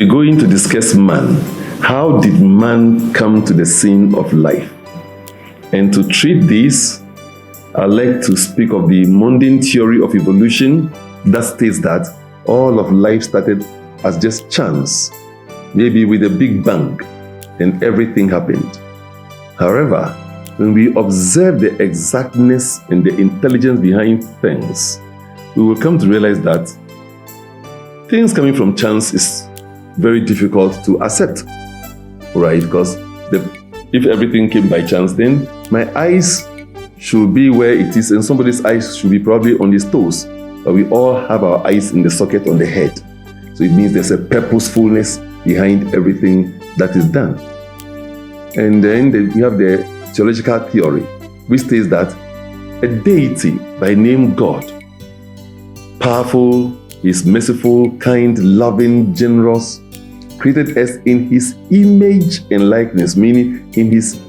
We're going to discuss man. How did man come to the scene of life? And to treat this, I'd like to speak of the mundane theory of evolution that states that all of life started as just chance, maybe with a big bang, and everything happened. However, when we observe the exactness and the intelligence behind things, we will come to realize that things coming from chance is very difficult to accept, right? Because if everything came by chance, then my eyes should be where it is, and somebody's eyes should be probably on his toes. But we all have our eyes in the socket on the head. So it means there's a purposefulness behind everything that is done. And then we have the theological theory, which states that a deity by name God, powerful, He's merciful, kind, loving, generous, created us in His image and likeness, meaning in His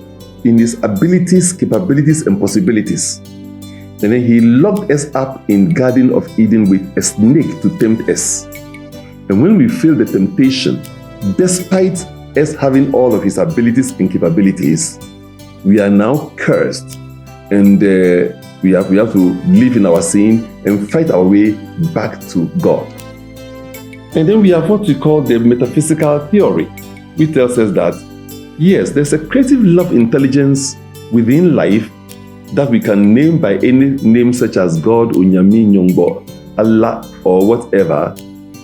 abilities, capabilities, and possibilities. And then He locked us up in Garden of Eden with a snake to tempt us. And when we feel the temptation, despite us having all of His abilities and capabilities, we are now cursed, and we have to live in our sin and fight our way back to God. And then we have what we call the metaphysical theory, which tells us that yes, there's a creative love intelligence within life that we can name by any name such as God, Onyami, Nyongbo, Allah, or whatever,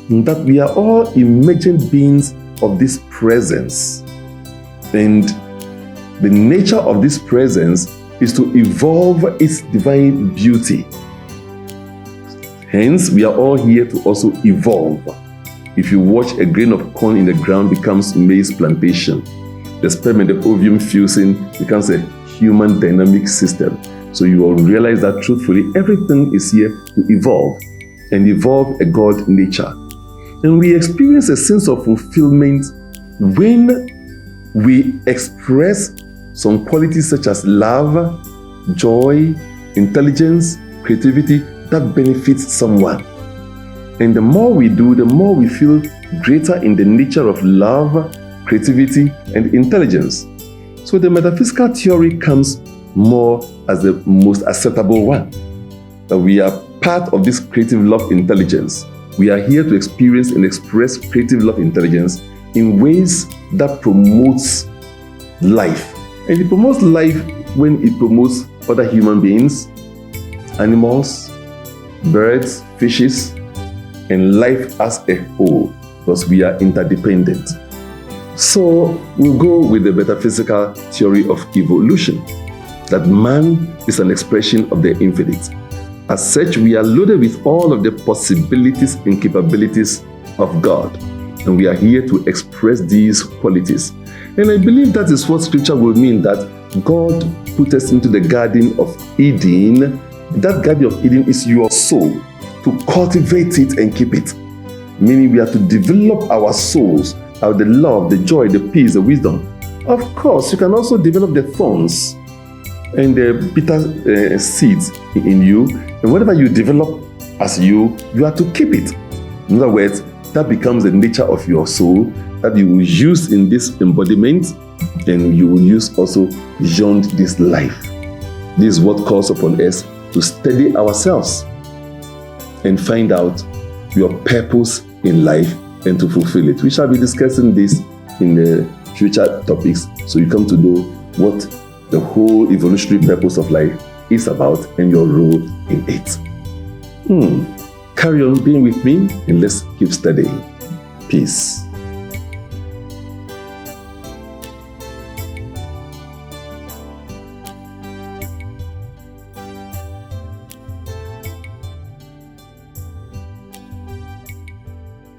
that we are all emergent beings of this presence. And the nature of this presence is to evolve its divine beauty. Hence, we are all here to also evolve. If you watch a grain of corn in the ground becomes maize plantation, the sperm and the ovum fusing becomes a human dynamic system. So you will realize that truthfully, everything is here to evolve and evolve a God nature. And we experience a sense of fulfillment when we express some qualities such as love, joy, intelligence, creativity that benefits someone. And the more we do, the more we feel greater in the nature of love, creativity, and intelligence. So the metaphysical theory comes more as the most acceptable one. That we are part of this creative love intelligence. We are here to experience and express creative love intelligence in ways that promotes life. And it promotes life when it promotes other human beings, animals, birds, fishes, and life as a whole, because we are interdependent. So we'll go with the metaphysical theory of evolution, that man is an expression of the infinite. As such, we are loaded with all of the possibilities and capabilities of God, and we are here to express these qualities. And I believe that is what Scripture will mean, that God put us into the Garden of Eden. That Garden of Eden is your soul, to cultivate it and keep it. Meaning we are to develop our souls, the love, the joy, the peace, the wisdom. Of course, you can also develop the thorns and the bitter seeds in you. And whatever you develop as you are to keep it. In other words, that becomes the nature of your soul that you will use in this embodiment, and you will use also beyond this life. This is what calls upon us to study ourselves and find out your purpose in life and to fulfill it. We shall be discussing this in the future topics, so you come to know what the whole evolutionary purpose of life is about and your role in it. Carry on being with me and let's keep studying. Peace.